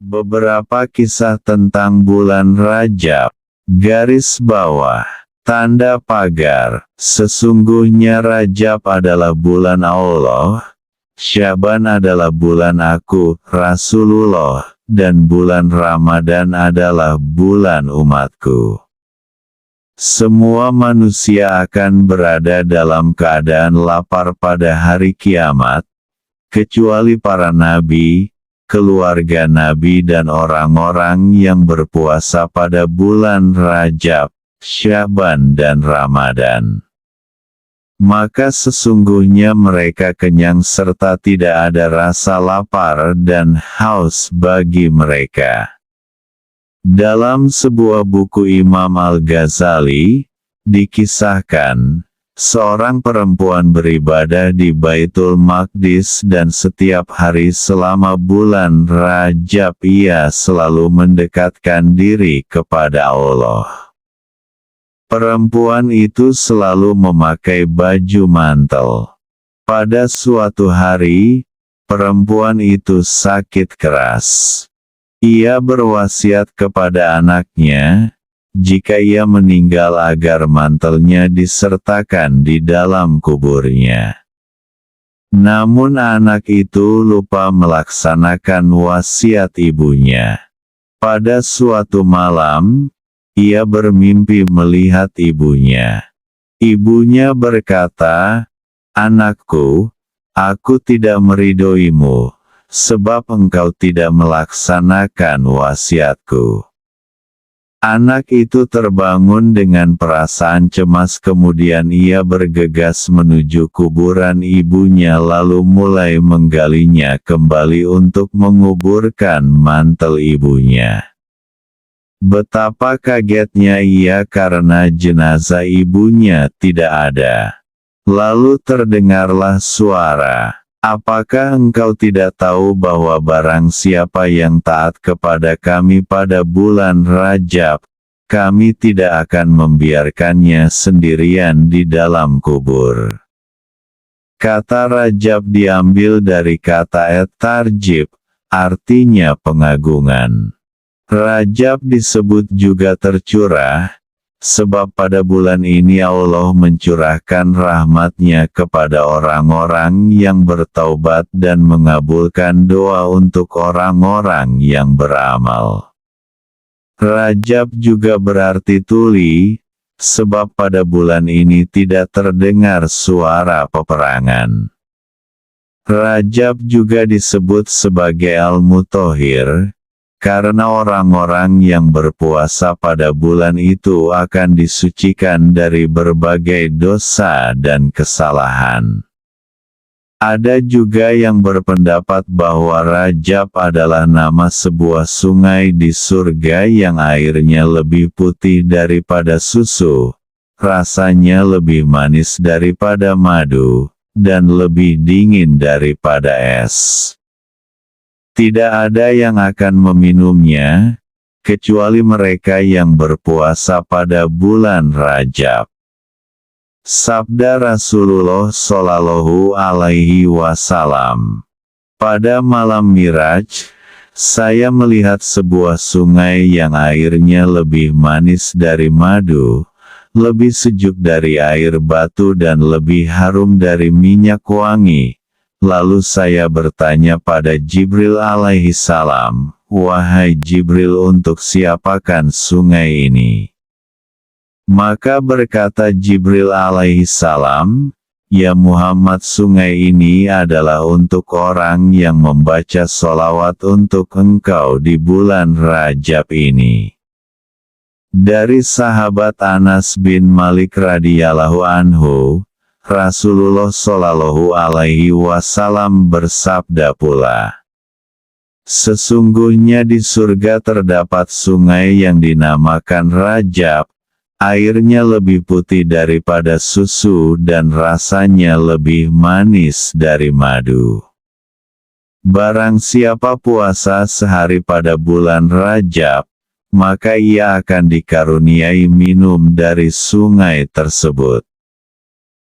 Beberapa kisah tentang bulan Rajab. Garis bawah. Tanda pagar. Sesungguhnya Rajab adalah bulan Allah, Syaban adalah bulan aku, Rasulullah, dan bulan Ramadan adalah bulan umatku. Semua manusia akan berada dalam keadaan lapar pada hari kiamat, kecuali para nabi, keluarga nabi dan orang-orang yang berpuasa pada bulan Rajab, Syaban dan Ramadan. Maka sesungguhnya mereka kenyang serta tidak ada rasa lapar dan haus bagi mereka. Dalam sebuah buku Imam Al-Ghazali, dikisahkan, seorang perempuan beribadah di Baitul Maqdis dan setiap hari selama bulan Rajab ia selalu mendekatkan diri kepada Allah. Perempuan itu selalu memakai baju mantel. Pada suatu hari, perempuan itu sakit keras. Ia berwasiat kepada anaknya, jika ia meninggal agar mantelnya disertakan di dalam kuburnya. Namun anak itu lupa melaksanakan wasiat ibunya. Pada suatu malam, ia bermimpi melihat ibunya. Ibunya berkata, "Anakku, aku tidak meridhoimu, sebab engkau tidak melaksanakan wasiatku." Anak itu terbangun dengan perasaan cemas, kemudian ia bergegas menuju kuburan ibunya lalu mulai menggalinya kembali untuk menguburkan mantel ibunya. Betapa kagetnya ia karena jenazah ibunya tidak ada. Lalu terdengarlah suara, "Apakah engkau tidak tahu bahwa barang siapa yang taat kepada kami pada bulan Rajab, kami tidak akan membiarkannya sendirian di dalam kubur." Kata Rajab diambil dari kata et-tarjib, artinya pengagungan. Rajab disebut juga tercurah, sebab pada bulan ini Allah mencurahkan rahmat-Nya kepada orang-orang yang bertaubat dan mengabulkan doa untuk orang-orang yang beramal. Rajab juga berarti tuli, sebab pada bulan ini tidak terdengar suara peperangan. Rajab juga disebut sebagai Al-Mutahhir, karena orang-orang yang berpuasa pada bulan itu akan disucikan dari berbagai dosa dan kesalahan. Ada juga yang berpendapat bahwa Rajab adalah nama sebuah sungai di surga yang airnya lebih putih daripada susu, rasanya lebih manis daripada madu, dan lebih dingin daripada es. Tidak ada yang akan meminumnya, kecuali mereka yang berpuasa pada bulan Rajab. Sabda Rasulullah Shallallahu Alaihi Wasallam. Pada malam Miraj, saya melihat sebuah sungai yang airnya lebih manis dari madu, lebih sejuk dari air batu dan lebih harum dari minyak wangi. Lalu saya bertanya pada Jibril alaihi salam, "Wahai Jibril, untuk siapakan sungai ini?" Maka berkata Jibril alaihi salam, "Ya Muhammad, sungai ini adalah untuk orang yang membaca sholawat untuk engkau di bulan Rajab ini." Dari sahabat Anas bin Malik radhiyallahu anhu, Rasulullah Shallallahu Alaihi Wasallam bersabda pula, "Sesungguhnya di surga terdapat sungai yang dinamakan Rajab, airnya lebih putih daripada susu dan rasanya lebih manis dari madu. Barang siapa puasa sehari pada bulan Rajab, maka ia akan dikaruniai minum dari sungai tersebut."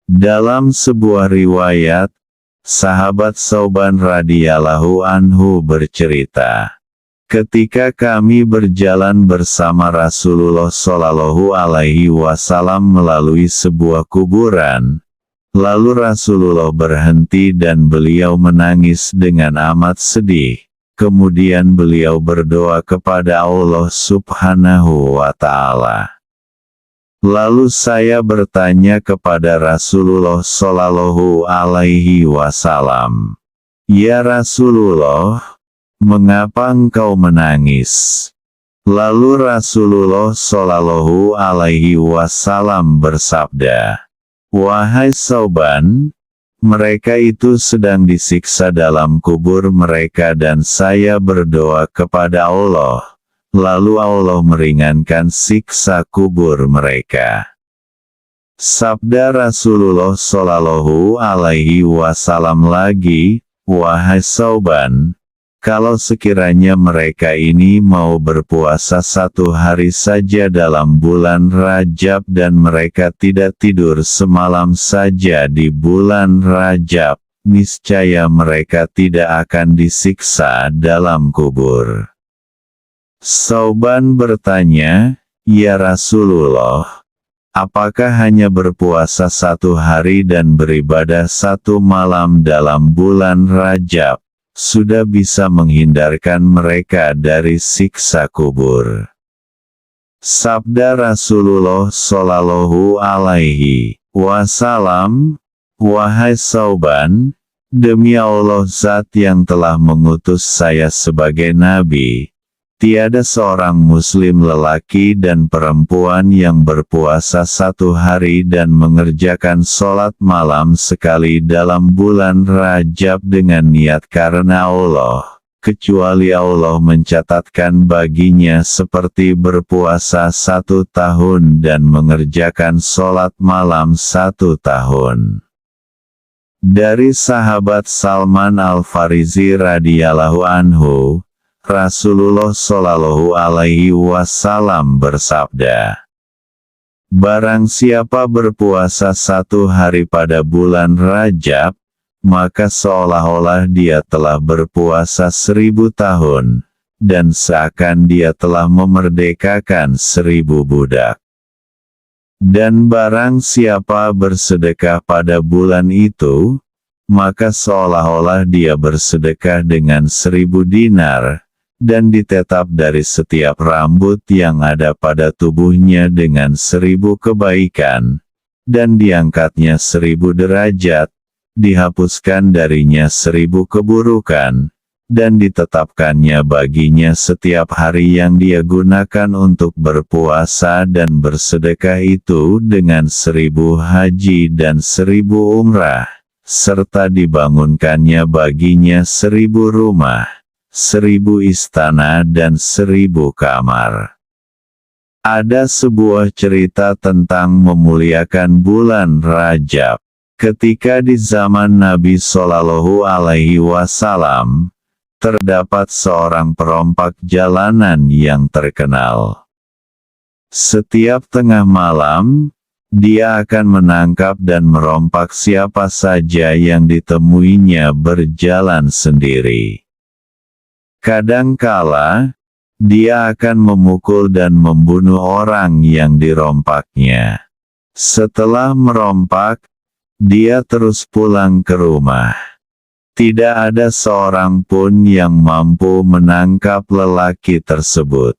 Dalam sebuah riwayat, sahabat Sauban radhiyallahu anhu bercerita, Ketika kami berjalan bersama Rasulullah Shallallahu Alaihi Wasallam melalui sebuah kuburan, lalu Rasulullah berhenti dan beliau menangis dengan amat sedih. Kemudian beliau berdoa kepada Allah Subhanahu wa Ta'ala. Lalu saya bertanya kepada Rasulullah Shallallahu Alaihi Wasallam, "Ya Rasulullah, mengapa engkau menangis?" Lalu Rasulullah Shallallahu Alaihi Wasallam bersabda, "Wahai Sauban, mereka itu sedang disiksa dalam kubur mereka dan saya berdoa kepada Allah, lalu Allah meringankan siksa kubur mereka." Sabda Rasulullah Shallallahu Alaihi Wasallam lagi, "Wahai Sauban, kalau sekiranya mereka ini mau berpuasa 1 hari saja dalam bulan Rajab dan mereka tidak tidur semalam saja di bulan Rajab, niscaya mereka tidak akan disiksa dalam kubur." Sauban bertanya, "Ya Rasulullah, apakah hanya berpuasa 1 hari dan beribadah 1 malam dalam bulan Rajab sudah bisa menghindarkan mereka dari siksa kubur?" Sabda Rasulullah Shallallahu Alaihi Wasallam, "Wahai Sauban, demi Allah Zat yang telah mengutus saya sebagai Nabi, tiada seorang muslim lelaki dan perempuan yang berpuasa 1 hari dan mengerjakan sholat malam sekali dalam bulan Rajab dengan niat karena Allah, kecuali Allah mencatatkan baginya seperti berpuasa 1 tahun dan mengerjakan sholat malam 1 tahun. Dari sahabat Salman Al-Farisi radhiyallahu anhu, Rasulullah Shallallahu Alaihi Wasallam bersabda, "Barang siapa berpuasa 1 hari pada bulan Rajab, maka seolah-olah dia telah berpuasa 1000 tahun, dan seakan dia telah memerdekakan 1000 budak. Dan barang siapa bersedekah pada bulan itu, maka seolah-olah dia bersedekah dengan 1000 dinar, dan ditetap dari setiap rambut yang ada pada tubuhnya dengan 1000 kebaikan, dan diangkatnya 1000 derajat, dihapuskan darinya 1000 keburukan, dan ditetapkannya baginya setiap hari yang dia gunakan untuk berpuasa dan bersedekah itu dengan 1000 haji dan 1000 umrah, serta dibangunkannya baginya 1000 rumah, 1000 istana dan 1000 kamar." Ada sebuah cerita tentang memuliakan bulan Rajab. Ketika di zaman Nabi Shallallahu Alaihi Wasallam, terdapat seorang perompak jalanan yang terkenal. Setiap tengah malam, dia akan menangkap dan merompak siapa saja yang ditemuinya berjalan sendiri. Kadangkala, dia akan memukul dan membunuh orang yang dirompaknya. Setelah merompak, dia terus pulang ke rumah. Tidak ada seorang pun yang mampu menangkap lelaki tersebut.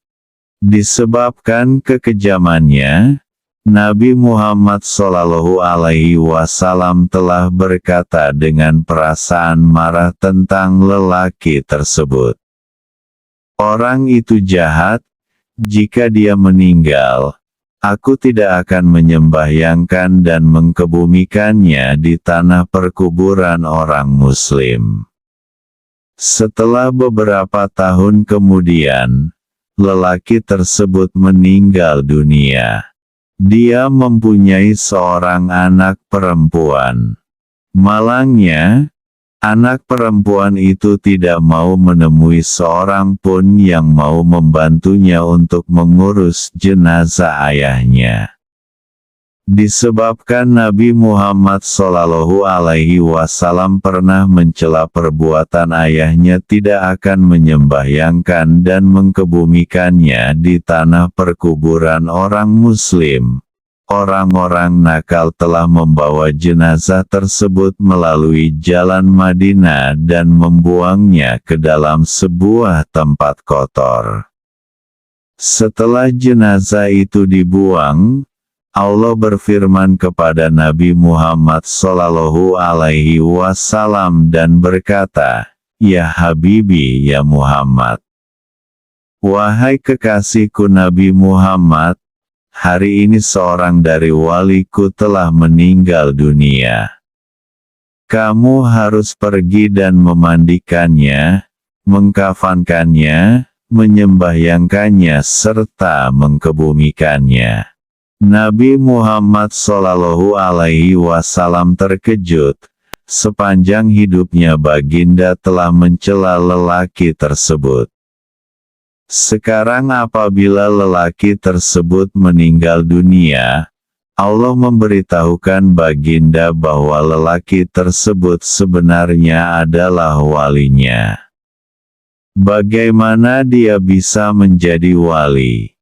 Disebabkan kekejamannya, Nabi Muhammad Shallallahu Alaihi Wasallam telah berkata dengan perasaan marah tentang lelaki tersebut, "Orang itu jahat, jika dia meninggal, aku tidak akan menyembahyangkan dan mengkebumikannya di tanah perkuburan orang muslim." Setelah beberapa tahun kemudian, lelaki tersebut meninggal dunia. Dia mempunyai seorang anak perempuan. Malangnya, anak perempuan itu tidak mau menemui seorang pun yang mau membantunya untuk mengurus jenazah ayahnya. Disebabkan Nabi Muhammad SAW pernah mencela perbuatan ayahnya tidak akan menyembahyangkan dan mengkebumikannya di tanah perkuburan orang muslim. Orang-orang nakal telah membawa jenazah tersebut melalui jalan Madinah dan membuangnya ke dalam sebuah tempat kotor. Setelah jenazah itu dibuang, Allah berfirman kepada Nabi Muhammad SAW dan berkata, "Ya Habibi, ya Muhammad. Wahai kekasihku Nabi Muhammad, hari ini seorang dari waliku telah meninggal dunia. Kamu harus pergi dan memandikannya, mengkafankannya, menyembahyangkannya serta mengkebumikannya." Nabi Muhammad SAW terkejut. Sepanjang hidupnya baginda telah mencela lelaki tersebut. Sekarang apabila lelaki tersebut meninggal dunia, Allah memberitahukan baginda bahwa lelaki tersebut sebenarnya adalah walinya. Bagaimana dia bisa menjadi wali?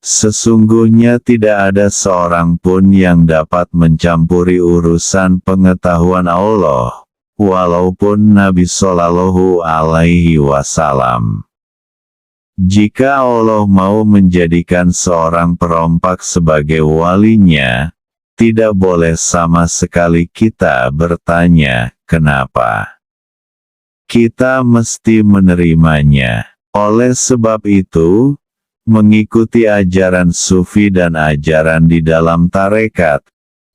Sesungguhnya tidak ada seorang pun yang dapat mencampuri urusan pengetahuan Allah, walaupun Nabi Shallallahu Alaihi Wasallam. Jika Allah mau menjadikan seorang perompak sebagai walinya, tidak boleh sama sekali kita bertanya, kenapa? Kita mesti menerimanya. Oleh sebab itu, mengikuti ajaran sufi dan ajaran di dalam tarekat,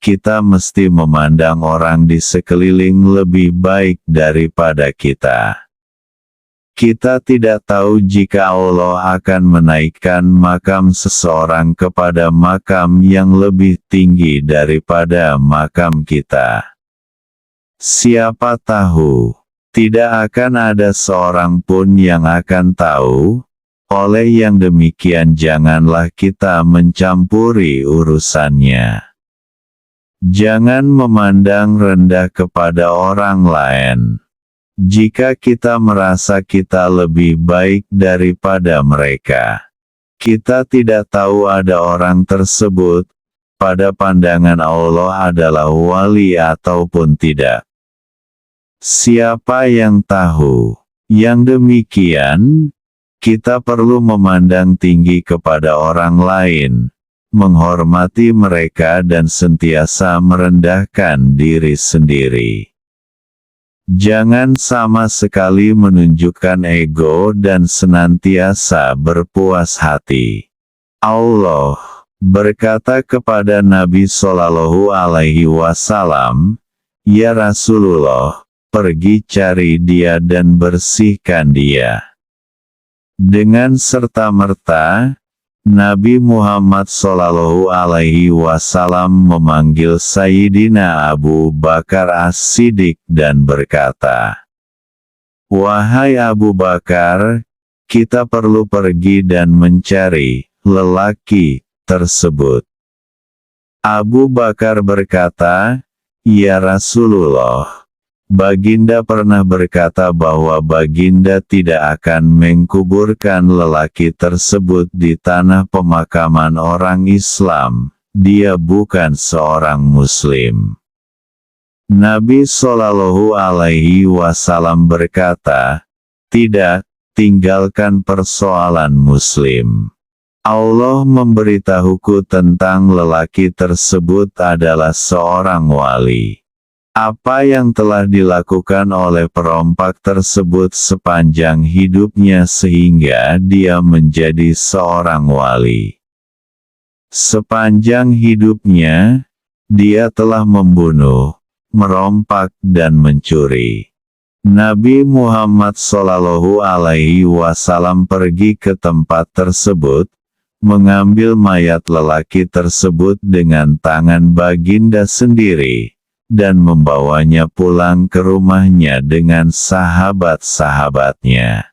kita mesti memandang orang di sekeliling lebih baik daripada kita. Kita tidak tahu jika Allah akan menaikkan makam seseorang kepada makam yang lebih tinggi daripada makam kita. Siapa tahu, tidak akan ada seorang pun yang akan tahu. Oleh yang demikian janganlah kita mencampuri urusannya. Jangan memandang rendah kepada orang lain. Jika kita merasa kita lebih baik daripada mereka, kita tidak tahu ada orang tersebut, pada pandangan Allah adalah wali ataupun tidak. Siapa yang tahu? Yang demikian, kita perlu memandang tinggi kepada orang lain, menghormati mereka dan sentiasa merendahkan diri sendiri. Jangan sama sekali menunjukkan ego dan senantiasa berpuas hati. Allah berkata kepada Nabi Shallallahu Alaihi Wasallam, "Ya Rasulullah, pergi cari dia dan bersihkan dia." Dengan serta-merta, Nabi Muhammad SAW memanggil Sayyidina Abu Bakar As-Siddiq dan berkata, "Wahai Abu Bakar, kita perlu pergi dan mencari lelaki tersebut." Abu Bakar berkata, "Ya Rasulullah, Baginda pernah berkata bahwa Baginda tidak akan mengkuburkan lelaki tersebut di tanah pemakaman orang Islam, dia bukan seorang Muslim." Nabi Shallallahu Alaihi Wasallam berkata, "Tidak, tinggalkan persoalan Muslim. Allah memberitahuku tentang lelaki tersebut adalah seorang wali. Apa yang telah dilakukan oleh perompak tersebut sepanjang hidupnya sehingga dia menjadi seorang wali. Sepanjang hidupnya, dia telah membunuh, merompak dan mencuri." Nabi Muhammad SAW pergi ke tempat tersebut, mengambil mayat lelaki tersebut dengan tangan baginda sendiri, dan membawanya pulang ke rumahnya dengan sahabat-sahabatnya.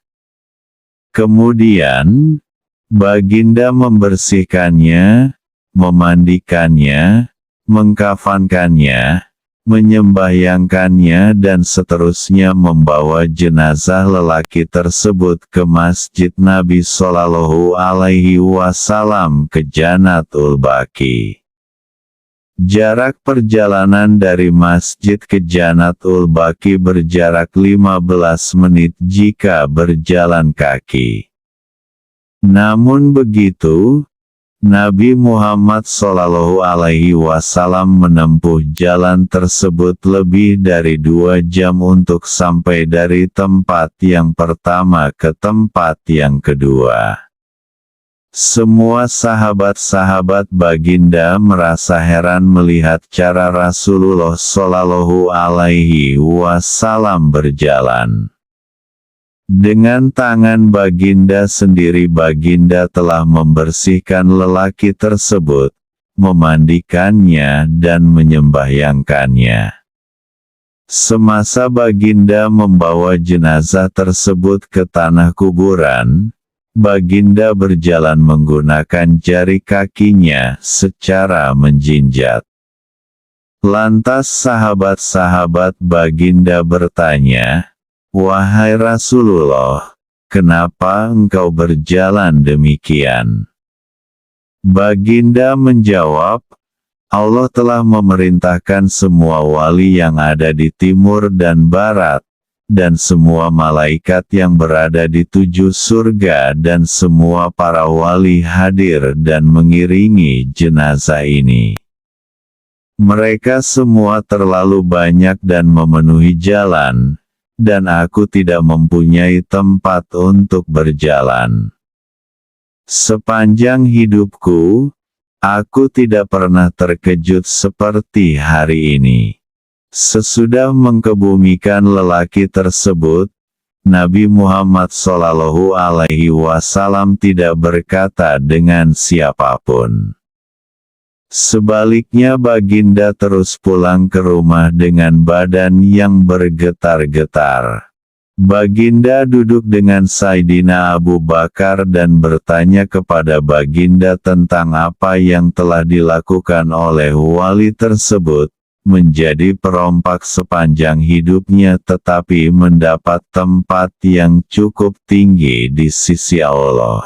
Kemudian, baginda membersihkannya, memandikannya, mengkafankannya, menyembahyangkannya dan seterusnya membawa jenazah lelaki tersebut ke Masjid Nabi Shallallahu Alaihi Wasallam ke Jannatul Baqi. Jarak perjalanan dari masjid ke Jannatul Baqi berjarak 15 menit jika berjalan kaki. Namun begitu, Nabi Muhammad Shallallahu Alaihi Wasallam menempuh jalan tersebut lebih dari 2 jam untuk sampai dari tempat yang pertama ke tempat yang kedua. Semua sahabat-sahabat baginda merasa heran melihat cara Rasulullah Shallallahu Alaihi Wasallam berjalan. Dengan tangan baginda sendiri baginda telah membersihkan lelaki tersebut, memandikannya dan menyembahyangkannya. Semasa baginda membawa jenazah tersebut ke tanah kuburan, baginda berjalan menggunakan jari kakinya secara menjinjat. Lantas sahabat-sahabat baginda bertanya, "Wahai Rasulullah, kenapa engkau berjalan demikian?" Baginda menjawab, "Allah telah memerintahkan semua wali yang ada di timur dan barat, dan semua malaikat yang berada di 7 surga dan semua para wali hadir dan mengiringi jenazah ini. Mereka semua terlalu banyak dan memenuhi jalan, dan aku tidak mempunyai tempat untuk berjalan. Sepanjang hidupku, aku tidak pernah terkejut seperti hari ini." Sesudah mengkebumikan lelaki tersebut, Nabi Muhammad Shallallahu Alaihi Wasallam tidak berkata dengan siapapun. Sebaliknya baginda terus pulang ke rumah dengan badan yang bergetar-getar. Baginda duduk dengan Sayyidina Abu Bakar dan bertanya kepada baginda tentang apa yang telah dilakukan oleh wali tersebut, menjadi perompak sepanjang hidupnya tetapi mendapat tempat yang cukup tinggi di sisi Allah.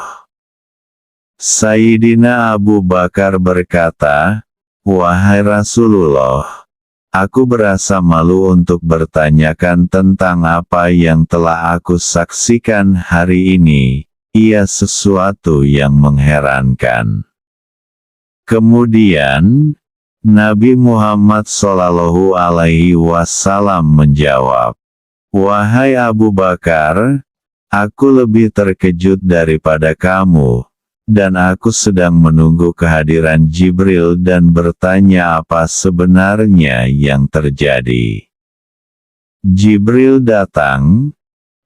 Sayyidina Abu Bakar berkata, "Wahai Rasulullah, aku berasa malu untuk bertanyakan tentang apa yang telah aku saksikan hari ini, ia sesuatu yang mengherankan." Kemudian, Nabi Muhammad Shallallahu Alaihi Wasallam menjawab, "Wahai Abu Bakar, aku lebih terkejut daripada kamu, dan aku sedang menunggu kehadiran Jibril dan bertanya apa sebenarnya yang terjadi." Jibril datang.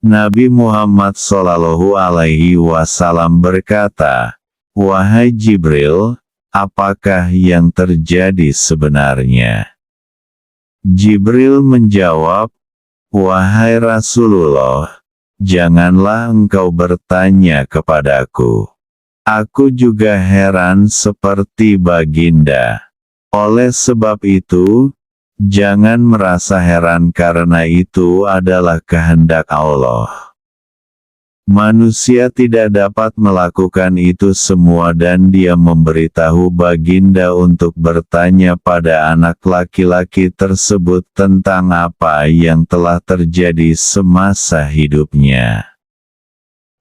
Nabi Muhammad Shallallahu Alaihi Wasallam berkata, "Wahai Jibril, apakah yang terjadi sebenarnya?" Jibril menjawab, "Wahai Rasulullah, janganlah engkau bertanya kepadaku. Aku juga heran seperti baginda. Oleh sebab itu, jangan merasa heran karena itu adalah kehendak Allah. Manusia tidak dapat melakukan itu semua dan dia memberitahu baginda untuk bertanya pada anak laki-laki tersebut tentang apa yang telah terjadi semasa hidupnya.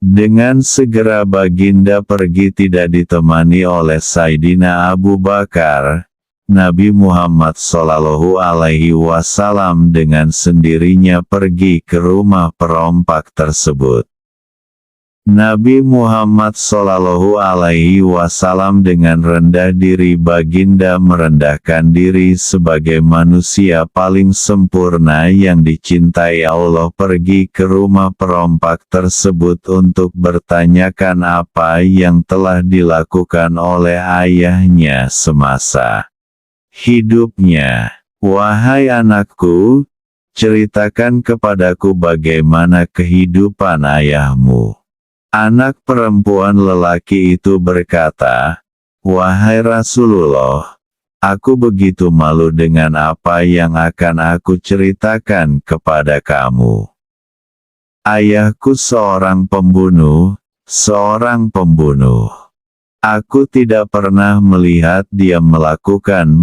Dengan segera baginda pergi tidak ditemani oleh Sayyidina Abu Bakar. Nabi Muhammad Shallallahu Alaihi Wasallam dengan sendirinya pergi ke rumah perompak tersebut. Nabi Muhammad Shallallahu Alaihi Wasallam dengan rendah diri baginda merendahkan diri sebagai manusia paling sempurna yang dicintai Allah pergi ke rumah perompak tersebut untuk bertanyakan apa yang telah dilakukan oleh ayahnya semasa hidupnya. "Wahai anakku, ceritakan kepadaku bagaimana kehidupan ayahmu." Anak perempuan lelaki itu berkata, "Wahai Rasulullah, Aku begitu malu dengan apa yang akan aku ceritakan kepada kamu. Ayahku seorang pembunuh, seorang pembunuh. Aku tidak pernah melihat dia melakukan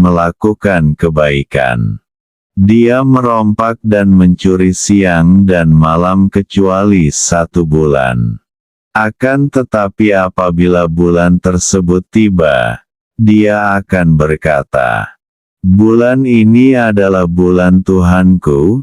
kebaikan. Dia merompak dan mencuri siang dan malam kecuali 1 bulan. Akan tetapi apabila bulan tersebut tiba, dia akan berkata, "Bulan ini adalah bulan Tuhanku,"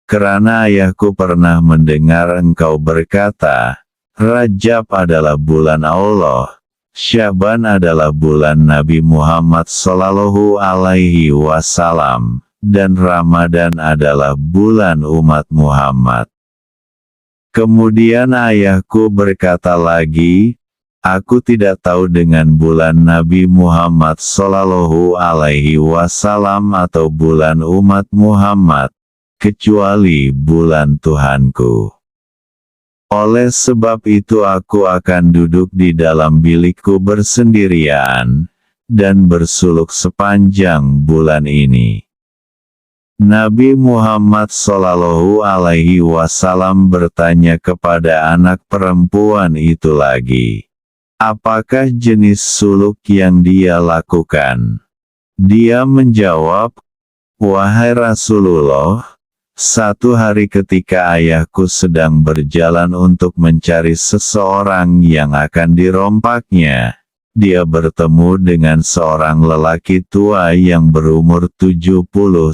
karena ayahku pernah mendengar engkau berkata, Rajab adalah bulan Allah, Syaban adalah bulan Nabi Muhammad Sallallahu Alaihi Wasallam, dan Ramadan adalah bulan umat Muhammad. Kemudian ayahku berkata lagi, aku tidak tahu dengan bulan Nabi Muhammad Sallallahu Alaihi Wasallam atau bulan umat Muhammad, kecuali bulan Tuhanku. Oleh sebab itu aku akan duduk di dalam bilikku bersendirian, dan bersuluk sepanjang bulan ini. Nabi Muhammad Sallallahu Alaihi Wasallam bertanya kepada anak perempuan itu lagi, apakah jenis suluk yang dia lakukan? Dia menjawab, wahai Rasulullah, satu hari ketika ayahku sedang berjalan untuk mencari seseorang yang akan dirompaknya, dia bertemu dengan seorang lelaki tua yang berumur 70-80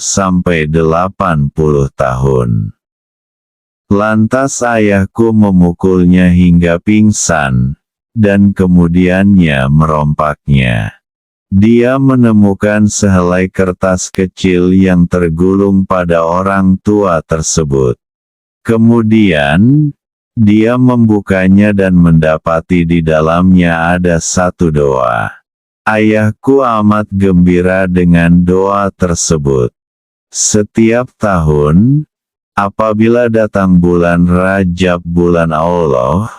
tahun. Lantas ayahku memukulnya hingga pingsan, dan kemudiannya merompaknya. Dia menemukan sehelai kertas kecil yang tergulung pada orang tua tersebut. Kemudian, dia membukanya dan mendapati di dalamnya ada satu doa. Ayahku amat gembira dengan doa tersebut. Setiap tahun, apabila datang bulan Rajab bulan Allah,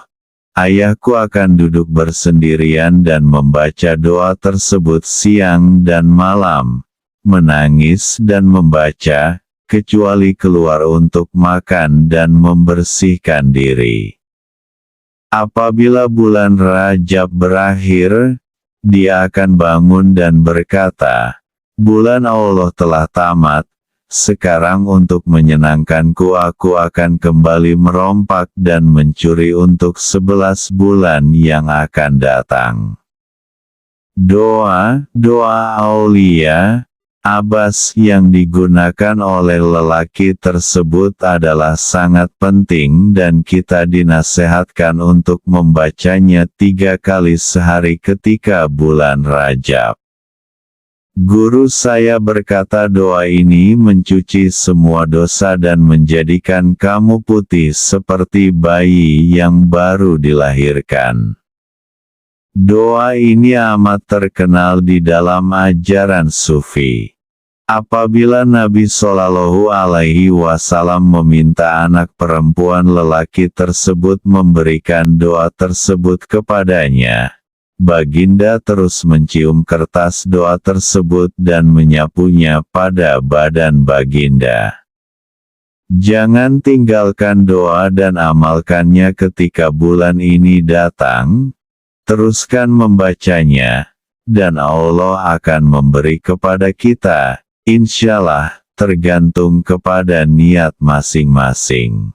ayahku akan duduk bersendirian dan membaca doa tersebut siang dan malam, menangis dan membaca, kecuali keluar untuk makan dan membersihkan diri. Apabila bulan Rajab berakhir, dia akan bangun dan berkata, bulan Allah telah tamat, sekarang untuk menyenangkanku aku akan kembali merompak dan mencuri untuk 11 bulan yang akan datang. Doa Aulia Abbas yang digunakan oleh lelaki tersebut adalah sangat penting dan kita dinasehatkan untuk membacanya 3 kali sehari ketika bulan Rajab. Guru saya berkata doa ini mencuci semua dosa dan menjadikan kamu putih seperti bayi yang baru dilahirkan. Doa ini amat terkenal di dalam ajaran Sufi. Apabila Nabi Shallallahu Alaihi Wasallam meminta anak perempuan lelaki tersebut memberikan doa tersebut kepadanya, Baginda terus mencium kertas doa tersebut dan menyapunya pada badan Baginda. Jangan tinggalkan doa dan amalkannya ketika bulan ini datang, teruskan membacanya, dan Allah akan memberi kepada kita, insyaallah, tergantung kepada niat masing-masing.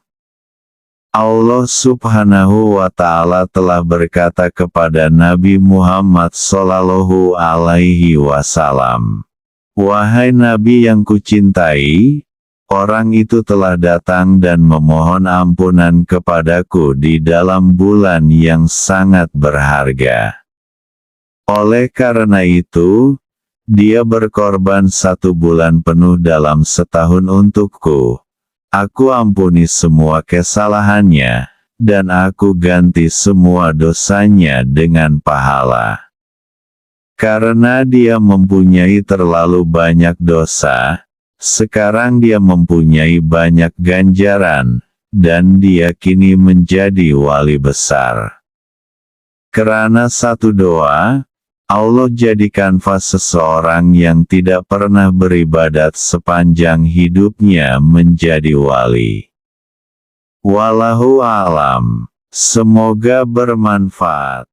Allah Subhanahu wa Ta'ala telah berkata kepada Nabi Muhammad Sallallahu Alaihi Wasallam, wahai Nabi yang kucintai, orang itu telah datang dan memohon ampunan kepadaku di dalam bulan yang sangat berharga. Oleh karena itu, dia berkorban 1 bulan penuh dalam setahun untukku. Aku ampuni semua kesalahannya, dan aku ganti semua dosanya dengan pahala. Karena dia mempunyai terlalu banyak dosa, sekarang dia mempunyai banyak ganjaran, dan dia kini menjadi wali besar. Karena satu doa, Allah jadikan seseorang yang tidak pernah beribadat sepanjang hidupnya menjadi wali. Wallahu a'lam. Semoga bermanfaat.